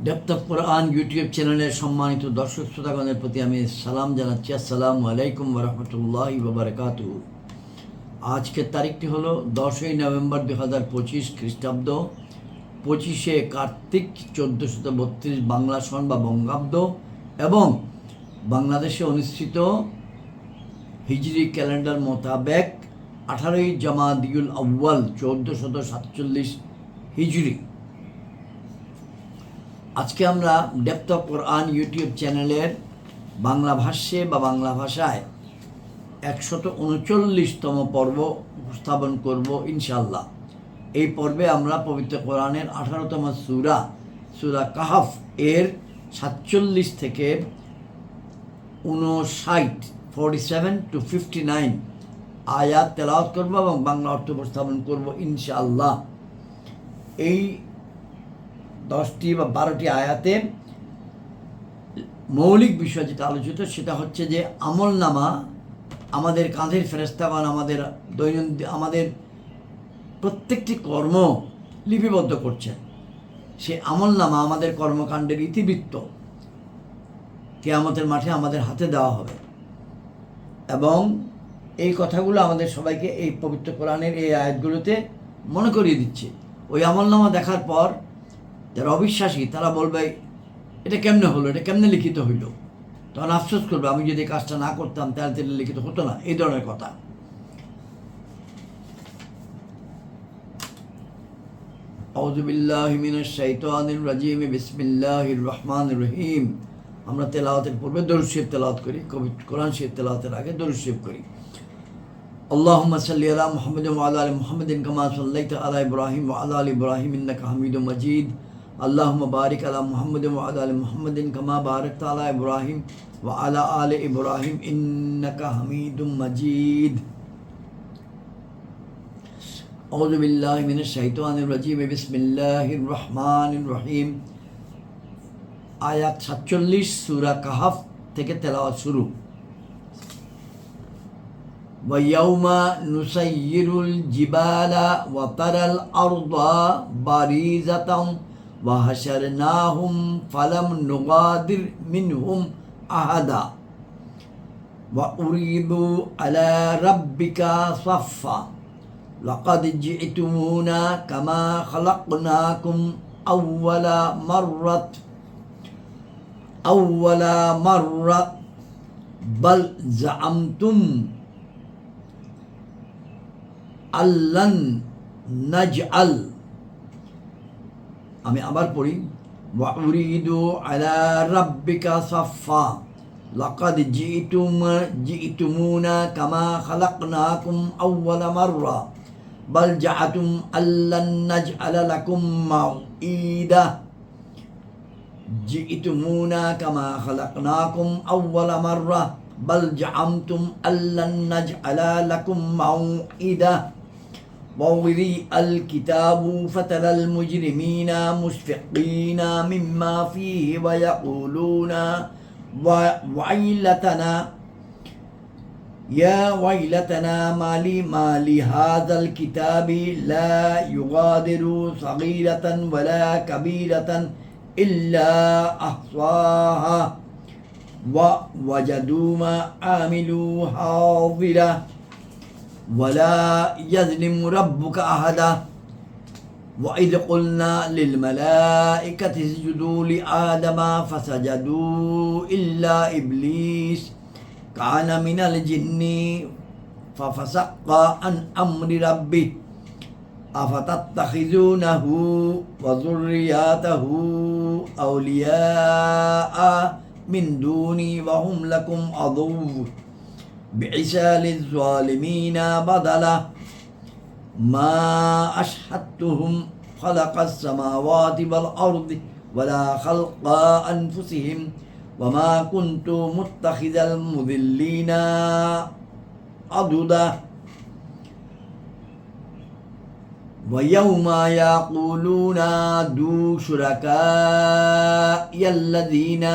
Depth of Quran YouTube চ্যানেলের সম্মানিত দর্শক শ্রোতাগণের প্রতি আমি সালাম জানাচ্ছি। আসসালামু আলাইকুম ওরহমতুল্লাহি ওবরাকাতুহু। আজকের তারিখটি হলো 10ই নভেম্বর 2025 খ্রিস্টাব্দ, 25শে কার্তিক 1432 বাংলা সন বা বঙ্গাব্দ এবং বাংলাদেশে অনুষ্ঠিত হিজরি ক্যালেন্ডার মোতাবেক 18ই জামাদিউল আউয়াল 1447 হিজরি। আজকে আমরা ডেপথ অফ কোরআন ইউটিউব চ্যানেলের বাংলা ভাষ্যে বা বাংলা ভাষায় 139তম পর্ব উপস্থাপন করব ইনশাআল্লাহ। এই পর্বে আমরা পবিত্র কোরআনের 18তম সূরা কাহাফ এর 47 থেকে 47 to 59 আয়াত তেলাওয়াত করব এবং বাংলা অর্থ উপস্থাপন করব ইনশাআল্লাহ। এই 10টি বা 12টি আয়াতে মৌলিক বিষয় যেটা আলোচিত সেটা হচ্ছে যে আমল নামা আমাদের কাঁধের ফেরেশতাগণ আমাদের দৈনন্দিন আমাদের প্রত্যেকটি কর্ম লিপিবদ্ধ করছে। সে আমল নামা আমাদের কর্মকাণ্ডের ইতিবৃত্ত কিয়ামতের মাঠে আমাদের হাতে দেওয়া হবে এবং এই কথাগুলো আমাদের সবাইকে এই পবিত্র কোরআনের এই আয়াতগুলোতে মনে করিয়ে দিচ্ছে। ওই আমল নামা দেখার পর যারা অবিশ্বাসী তারা বলবে এটা কেমনে হলো, এটা কেমনে লিখিত হইল, তখন আফসোস করবে আমি যদি কাজটা না করতাম তাহলে লিখিত হতো না, এই ধরনের কথা। আউযু বিল্লাহি মিনাশ শাইতানির রাজিম, বিসমিল্লাহির রহমানির রহিম। আমরা তেলাওয়াতের পূর্বে দরুদ শরীফ তেলাওয়াত করি, কোরআন শরীফ তেলাওয়াতের আগে দরুদ শরীফ করি। আল্লাহুম্মা সাল্লি আলা মুহাম্মাদিন ওয়া আলা আলি মুহাম্মাদিন কামা সাল্লাইতা আলা ইব্রাহিম ওয়া আলা আলি ইব্রাহিম ইন্নাকা হামিদুম মাজিদ। আল্লাহুম্মা বারিক আলা মুহাম্মাদিন ওয়া আলা আলি মুহাম্মাদিন কামা বারাকতা আলা ইব্রাহিম ওয়া আলা আলি ইব্রাহিম ইন্নাকা হামিদুম মাজিদ। আউযু বিল্লাহি মিনাশ শাইতানির রাজিম, বিসমিল্লাহির রহমানির রহিম। আয়াত 47 সূরা কাহাফ থেকে তেলাওয়াত শুরু। وَيَوْمَ نُسَيِّرُ الْجِبَالَ وَتَرَى الْأَرْضَ بَارِزَةً وَحَشَرْنَاهُمْ فَلَمْ نُغَادِرْ مِنْهُمْ أَحَدًا وَأُرِيدُوا عَلَى رَبِّكَ صَفًّا لَقَدْ جِئْتُمُونَا كَمَا خَلَقْنَاكُمْ أَوَّلَ مَرَّةٍ بَلْ زَعَمْتُمْ আল্লান নাজআল। আমি আবার পড়ি, ওয়া উরিদু আলা রাব্বিকা সাফফা লাকাদ জিইতুমুনা কামা খালাকনাকুম আউওয়ালা মাররা বাল জাআতুম আল্লান নাজআলা লাকুম মাউঈদা। জিইতুমুনা কামা খালাকনাকুম আউওয়ালা মাররা বাল জাআমতুম আল্লান নাজআলা লাকুম মাউঈদা। ووضع الكتاب فترى المجرمين مشفقين مما فيه ويقولون ويلتنا يا ويلتنا ما لهذا الكتاب لا يغادر صغيرة ولا كبيرة إلا أحصاها ووجدوا ما عملوا حاضرا ولا يظلم ربك أحدا وإذ قلنا للملائكة اسجدوا لآدم فسجدوا إلا إبليس كان من الجن ففسق عن أمر ربه أفتتخذونه وذرياته أولياء من دوني وهم لكم عدو بئس للظالمين بدلا ما أشهدتهم خلق السماوات والأرض ولا خلق أنفسهم وما كنت متخذ المضلين عضدا ويوم يقولون دوا شركائي الذين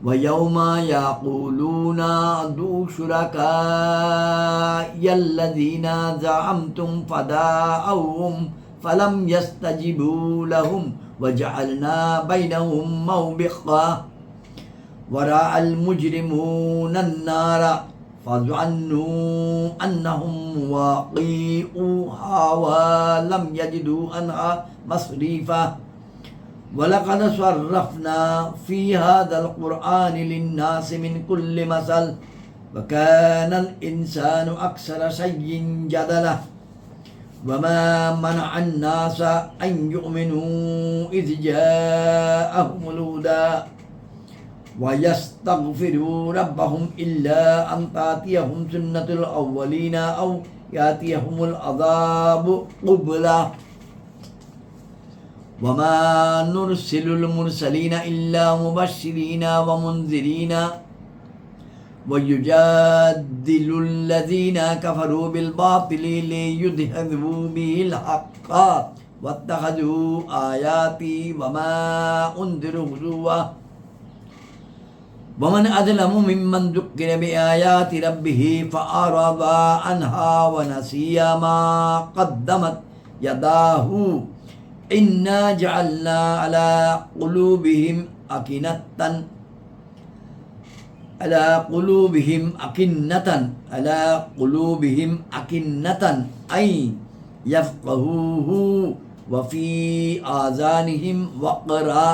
ويوم يقولون ادعوا شركائي الذين زعمتم فداؤهم فلم يستجيبوا لهم وجعلنا بينهم موبقا ورأى المجرمون النار فظنوا أنهم مواقعوها ولم يجدوا عنها مصرفا ولقد صرفنا في هذا القرآن للناس من كل مثل وكان الإنسان أكثر شيء جدلا وما منع الناس أن يؤمنوا إذ جاءهم الهدى ويستغفروا ربهم إلا أن تأتيهم سنة الأولين أو يأتيهم العذاب قبلا وما نرسل المرسلين إلا مبشرين ومنذرين ويجادل الذين كفروا بالباطل ليدحضوا به الحق واتخذوا آياتي وما أنذروا هزوا ومن أظلم ممن ذكر بآيات ربه فأعرض عنها ونسي ما قدمت يداه إنا جعلنا على قلوبهم أكنة أن يفقهوه وفي آذانهم وقرا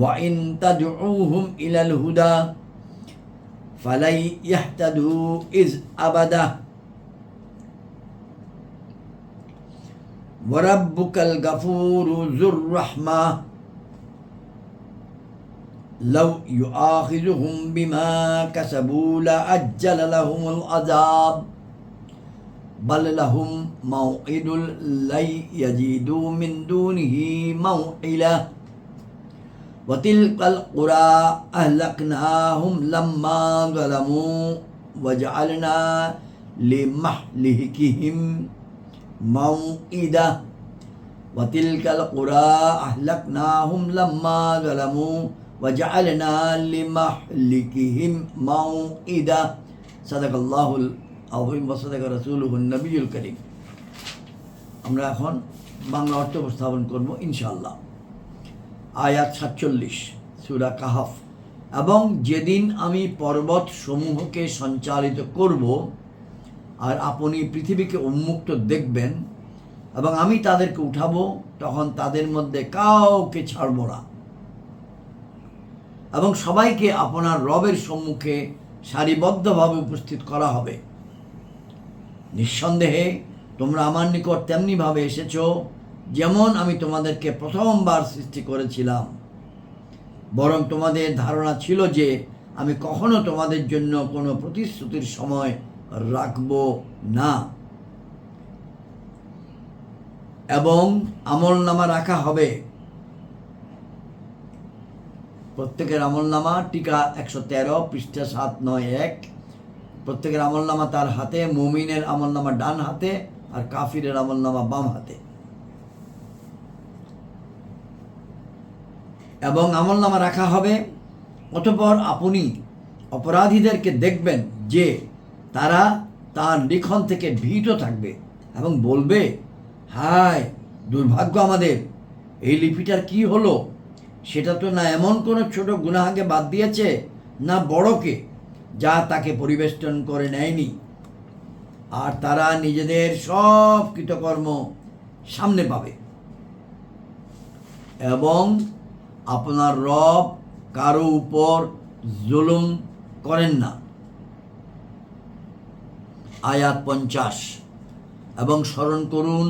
وإن تدعوهم إلى الهدى فلن يهتدوا إذ أبدا وربك الغفور ذو الرحمة لو يؤاخذهم بما كسبوا لأجل لهم العذاب بل لهم موعد لن يجدوا من دونه موئلا وتلك القرى أهلكناهم لما ظلموا وجعلنا لمهلكهم موئدا وتلك القرى أهلكناهم لما ظلموا وجعلنا لمهلكهم موئدا صدق الله العظيم وصدق رسوله النبي الكريم আমরা এখন বাংলা অর্থ উপস্থাপন করব ইনশাআল্লাহ। আয়াত 47 সূরা কাহাফ। এবং যেদিন আমি পর্বত সমূহকে সঞ্চালিত করব আর আপনি পৃথিবীকে উন্মুক্ত দেখবেন এবং আমি তাদেরকে উঠাবো, তখন তাদের মধ্যে কাউকে ছাড়ব না এবং সবাইকে আপনার রবের সম্মুখে সারিবদ্ধভাবে উপস্থিত করা হবে। নিঃসন্দেহে তোমরা আমার নিকট তেমনিভাবে এসেছ যেমন আমি তোমাদেরকে প্রথমবার সৃষ্টি করেছিলাম, বরং তোমাদের ধারণা ছিল যে আমি কখনো তোমাদের জন্য কোনো প্রতিশ্রুতির সময় রাখব না। এবং আমলনামা রাখা হবে, প্রত্যেকের আমলনামা, টিকা 113 পৃষ্ঠা 791। প্রত্যেকের আমলনামা তার হাতে, মুমিনের আমলনামা ডান হাতে আর কাফিরের আমলনামা বাম হাতে। এবং আমলনামা রাখা হবে, অতঃপর আপনি অপরাধীদেরকে দেখবেন যে তারা তার লিখন থেকে ভীত থাকবে এবং বলবে, হায় দুর্ভাগ্য আমাদের, এই লিপিটার কি হলো? সেটা তো না এমন কোনো ছোট গুনাহকে বাদ দিয়েছে, না বড়কে যা তাকে পরিবেষ্টন করে নেয়নি। আর তারা নিজেদের সব কৃতকর্ম সামনে পাবে। এবং আপনার রব কারো উপর জুলুম করেন না। আয়াত 50। এবং স্মরণ করুন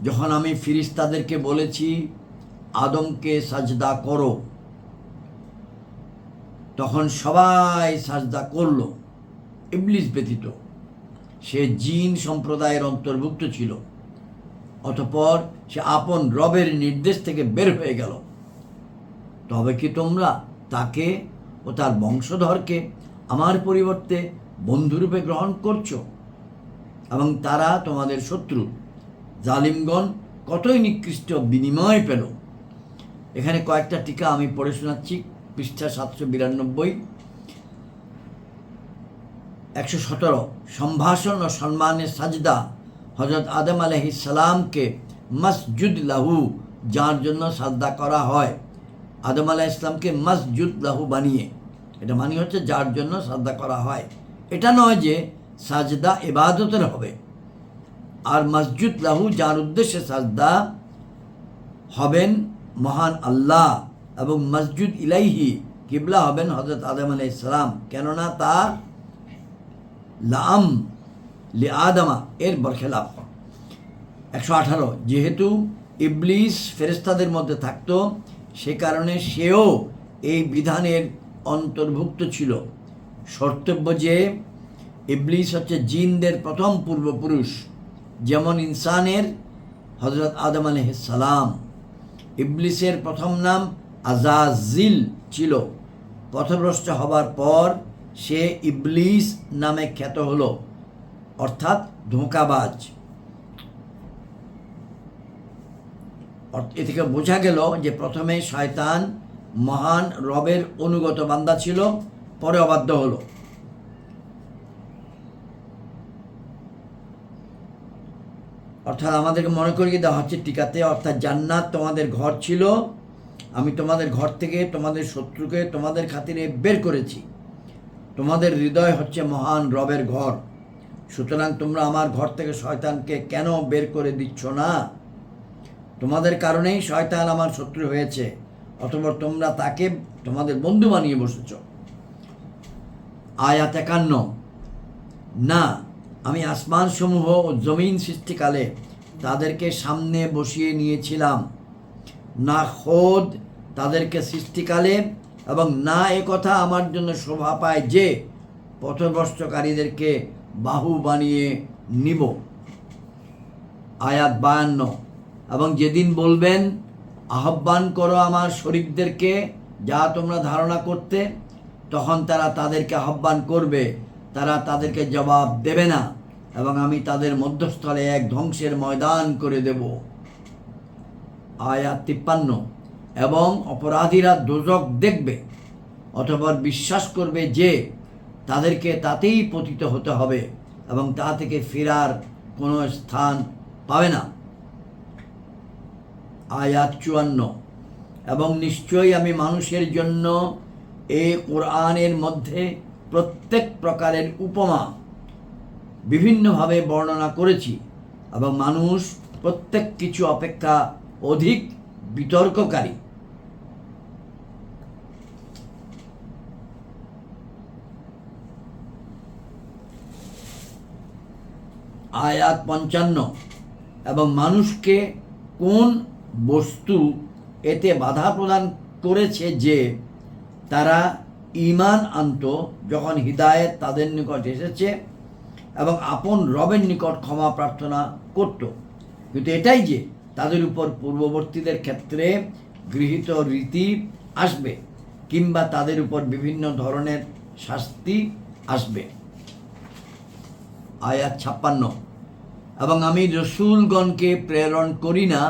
যখন আমি ফিরিস্তাদেরকে বলেছি আদমকে সাজদা করো, তখন সবাই সাজদা করল ইবলিস ব্যতীত। সে জিন সম্প্রদায়ের অন্তর্ভুক্ত ছিল। অতঃপর সে আপন রবের নির্দেশ থেকে বের হয়ে গেল। তবে কি তোমরা তাকে ও তার বংশধরকে আমার পরিবর্তে বন্ধুরূপে গ্রহণ করছো? এবং তারা তোমাদের শত্রু। জালিমগণ কতই নিকৃষ্ট বিনিময় পেল। এখানে কয়েকটা টিকা আমি পড়ে শোনাচ্ছি। পৃষ্ঠা 792, 117 সম্ভাষণ ও সম্মানের সাজদা হযরত আদম আলাইহিস সালামকে মসজুদ লাহু, যার জন্য সাজদা করা হয়। আদম আলাইহিস সালামকে মসজুদ লাহু বানিয়ে, এটা মানে হচ্ছে যার জন্য সাজদা করা হয়। এটা নয় যে সাজদা ইবাদতের হবে। আর মসজুদ লাহু, যার উদ্দেশ্যে সাজদা হবেন মহান আল্লাহ, এবং মসজুদ ইলাইহি, কিবলা হবেন হযরত আদম আলাইহিস সালাম। কেননা তা লাম লি আদমা এর বরখেলাফ। 118, যেহেতু ইবলিস ফেরেশতাদের মধ্যে থাকতো, সে কারণে সেও এই বিধানের অন্তর্ভুক্ত ছিল। শর্তব্য যে ইবলিস হচ্ছে জিনদের প্রথম পূর্বপুরুষ, যেমন ইনসানের হযরত আদম আলাইহিস সালাম। ইবলিসের প্রথম নাম আজাজিল ছিল। পথভ্রষ্ট হবার পর সে ইবলিস নামে খ্যাত হলো, অর্থাৎ ধোঁকাবাজ। এ থেকে বোঝা গেল যে প্রথমে শয়তান মহান রবের অনুগত বান্দা ছিল, পরে অবাধ্য হলো। অর্থাৎ আমাদেরকে মনে করিয়ে দেওয়া হচ্ছে টিকাতে, অর্থাৎ জান্নাত তোমাদের ঘর ছিল, আমি তোমাদের ঘর থেকে তোমাদের শত্রুকে তোমাদের খাতিরে বের করেছি। তোমাদের হৃদয় হচ্ছে মহান রবের ঘর, সুতরাং তোমরা আমার ঘর থেকে শয়তানকে কেন বের করে দিচ্ছ না? তোমাদের কারণেই শয়তান আমার শত্রু হয়েছে, অতঃপর তোমরা তাকে তোমাদের বন্ধু বানিয়ে বসেছ। আয়াত 51, না, আমি আসমান সমূহ ও জমিন সৃষ্টিকালে তাদেরকে সামনে বসিয়ে নিয়েছিলাম, না খোদ তাদেরকে সৃষ্টিকালে, এবং না একথা আমার জন্য শোভা পায় যে পথভ্রষ্টকারীদেরকে বাহু বানিয়ে নিব। আয়াত 52, এবং যেদিন বলবেন আহ্বান করো আমার শরীকদেরকে যা তোমরা ধারণা করতে, তখন তারা তাদেরকে আহ্বান করবে, তারা তাদেরকে জবাব দেবে না, এবং আমি তাদের মধ্যস্থলে এক ধ্বংসের ময়দান করে দেব। আয়াত 53, এবং অপরাধীরা দোজখ দেখবে, অতঃপর বিশ্বাস করবে যে তাদেরকে তাতেই পতিত হতে হবে এবং তা থেকে ফেরার কোনো স্থান পাবে না। আয়াত 54, এবং নিশ্চয়ই আমি মানুষের জন্য এই কোরআনের মধ্যে প্রত্যেক প্রকারের উপমা বিভিন্নভাবে বর্ণনা করেছি, এবং মানুষ প্রত্যেক কিছু অপেক্ষা অধিক বিতর্ককারী। আয়াত 55, এবং মানুষকে কোন বস্তু এতে বাধা প্রদান করেছে যে তারা ঈমান আনত যখন হিদায়েত তাদের নিকট এসেছে এবং আপন রবের নিকট ক্ষমা প্রার্থনা করত, কিন্তু এটাই যে তাদের উপর পূর্ববর্তীদের ক্ষেত্রে গৃহীত রীতি আসবে, কিংবা তাদের উপর বিভিন্ন ধরনের শাস্তি আসবে। আয়াত 56, এবং আমি রসূলগণকে প্রেরণ করি না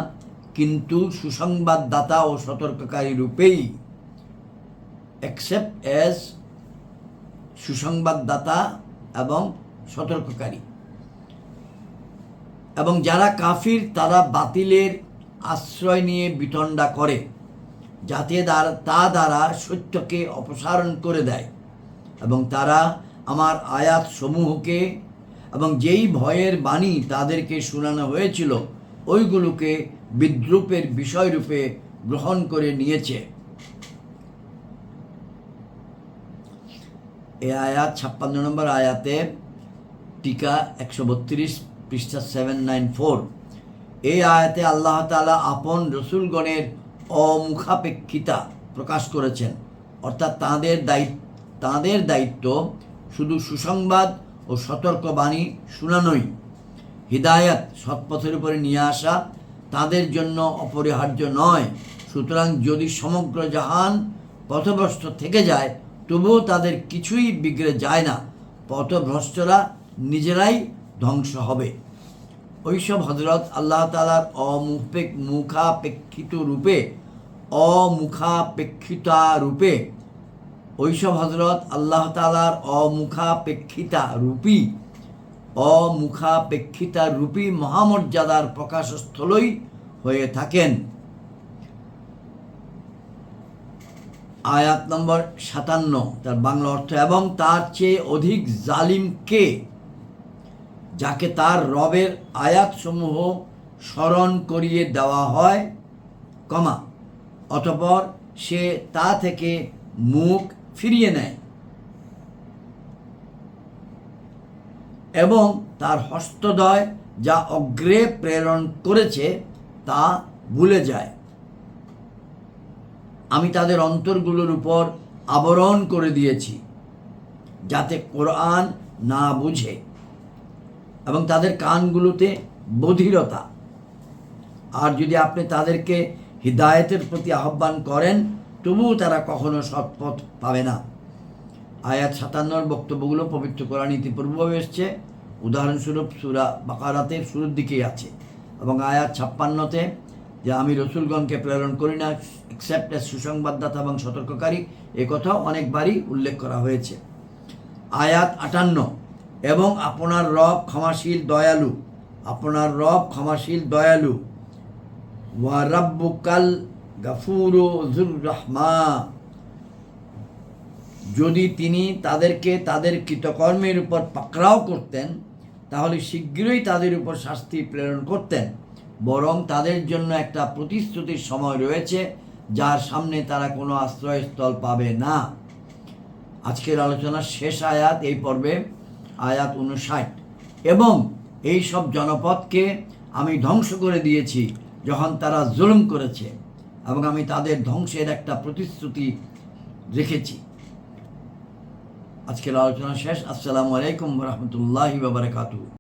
কিন্তু সুসংবাদদাতা ও সতর্ককারী রূপেই, এক্সেপ্ট অ্যাজ সুসংবাদদাতা এবং সতর্ককারী। এবং যারা কাফির তারা বাতিলের আশ্রয় নিয়ে বিতণ্ডা করে, যাতে তা দ্বারা সত্যকে অপসারণ করে দেয়, এবং তারা আমার আয়াত সমূহকে এবং যেই ভয়ের বাণী তাদেরকে শোনানো হয়েছিল ওইগুলোকে বিদ্রূপের বিষয়রূপে গ্রহণ করে নিয়েছে। এই আয়াত 56 নম্বর আয়াতে টিকা 132 পৃষ্ঠা 794। এই আয়াতে আল্লাহ তাআলা আপন রসূলগণের অমুখাপেক্ষিতা প্রকাশ করেছেন, অর্থাৎ তাঁদের দায়িত্ব শুধু সুসংবাদ ও সতর্কবাণী শোনানোই, হিদায়াত সৎপথের উপরে নিয়ে আসা তাদের জন্য অপরিহার্য নয়। সুতরাং যদি সমগ্র জাহান পথভ্রষ্ট থেকে যায় তবুও তাদের কিছুই বিগড়ে যায় না, পথভ্রষ্টরা নিজেরাই ধ্বংস হবে। ওইসব হযরত আল্লাহ তাআলার অমুখাপেক্ষিতা রূপে ওইসব হযরত আল্লাহ তাআলার অমুখাপেক্ষিতা রূপী মহামর্যাদার প্রকাশস্থলই হয়ে থাকেন। আয়াত নম্বর 57, তার বাংলা অর্থ, এবং তার চেয়ে অধিক জালিম কে, যাকে তার রবের আয়াতসমূহ স্মরণ করিয়ে দেওয়া হয়, অতঃপর সে তা থেকে মুখ ফিরিয়ে নেয় এবং তার হস্তদ্বয় যা অগ্রে প্রেরণ করেছে তা ভুলে যায়। আমি তাদের অন্তরগুলোর উপর আবরণ করে দিয়েছি যাতে কোরআন না বুঝে, এবং তাদের কানগুলোতে বধিরতা। আর যদি আপনি তাদেরকে হিদায়েতের প্রতি আহ্বান করেন, তবুও তারা কখনো সৎপথ পাবে না। আয়াত 57 বক্তব্যগুলো পবিত্র কোরআন ইতিপূর্বেও এসছে। উদাহরণস্বরূপ সূরা বাকারাতের শুরুর দিকেই আছে, এবং আয়াত 56-তে যে আমি রসুলগণকে প্রেরণ করি না এক্সেপ্ট এস সুসংবাদদাতা এবং সতর্ককারী, এ কথাও অনেকবারই উল্লেখ করা হয়েছে। আয়াত 58, এবং আপনার রব ক্ষমাশীল দয়ালু, আপনার রব ক্ষমাশীল দয়ালু, ওয়া রাব্বুকাল গাফুরু যুর রাহমা, যদি তিনি তাদেরকে তাদের কৃতকর্মের উপর পাকড়াও করতেন তাহলে শীঘ্রই তাদের উপর শাস্তি প্রেরণ করতেন, বরং তাদের জন্য একটা প্রতিশ্রুতির সময় রয়েছে যার সামনে তারা কোনো আশ্রয়স্থল পাবে না। আজকের আলোচনার শেষ আয়াত এই পর্বে, আয়াত 59, এবং এই সব জনপদকে আমি ধ্বংস করে দিয়েছি যখন তারা জুলুম করেছে, এবং আমি তাদের ধ্বংসের একটা প্রতিশ্রুতি রেখেছি। আজকের আলোচনা শেষ। আসসালামু আলাইকুম ওয়া রাহমাতুল্লাহি ওয়া বারাকাতুহু।